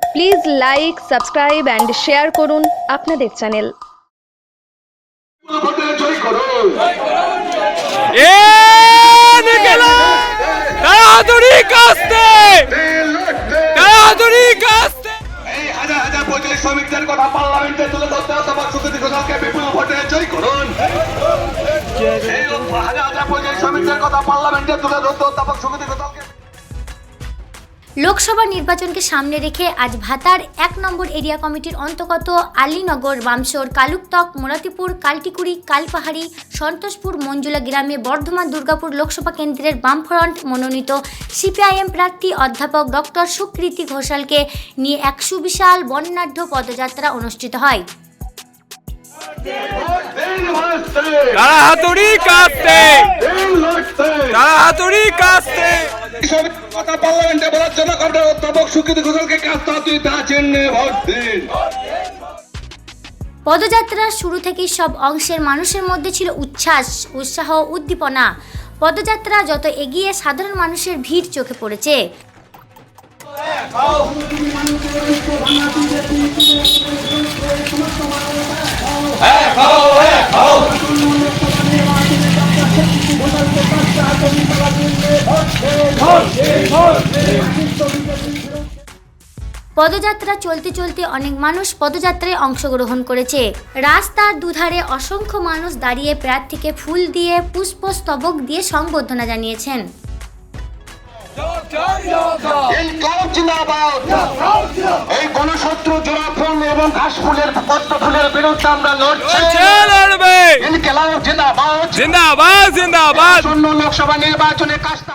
Please like, subscribe and share করুন আপনাদের channel. শ্রমিকদের কথা পার্লামেন্টে তুলে ধরতে অধ্যাপক সুকৃতি ঘোষালকে বিপুল ভোটে জয় করুন। হাজার হাজার পরিযায়ী শ্রমিকদের কথা পার্লামেন্টে তুলে ধরতে অধ্যাপক সুকৃতি ঘোষালকে। লোকসভা নির্বাচনকে সামনে রেখে আজ ভাতার ১ নম্বর এরিয়া কমিটির অন্তর্গত আলীনগর, বামশোর, কালুকতক, মোরাতিপুর, কালটিকুড়ি, কালপাহাড়ি, সন্তোষপুর, মঞ্জুলা গ্রামে বর্ধমান দুর্গাপুর লোকসভা কেন্দ্রের বামফ্রন্ট মনোনীত সিপিআইএম প্রার্থী অধ্যাপক ডক্টর সুকৃতি ঘোষালকে নিয়ে এক সুবিশাল বর্ণাঢ্য পদযাত্রা অনুষ্ঠিত হয়। পার্লামেন্টে বলার জন্য অধ্যাপক সুকৃতি ঘোষালকে ভোট দিন। পদযাত্রার শুরু থেকেই সব অংশের মানুষের মধ্যে ছিল উচ্ছ্বাস, উৎসাহ, উদ্দীপনা। পদযাত্রা যত এগিয়ে সাধারণ মানুষের ভিড় চোখে পড়েছে। পদযাত্রা চলতে চলতে অনেক মানুষ পদযাত্রায় অংশগ্রহণ করেছে। রাস্তার দুধারে অসংখ্য মানুষ দাঁড়িয়ে প্রার্থীকে ফুল দিয়ে, পুষ্পস্তবক দিয়ে সংবর্ধনা জানিয়েছেন। এই গণশত্রু জোড়াফুল এবং ঘাসফুলের পদ্ম ফুলের বিরুদ্ধে আমরা লড়ছি। জিন্দাবাদ জিন্দাবাদ জিন্দাবাদ। লোকসভা নির্বাচনে কাজটা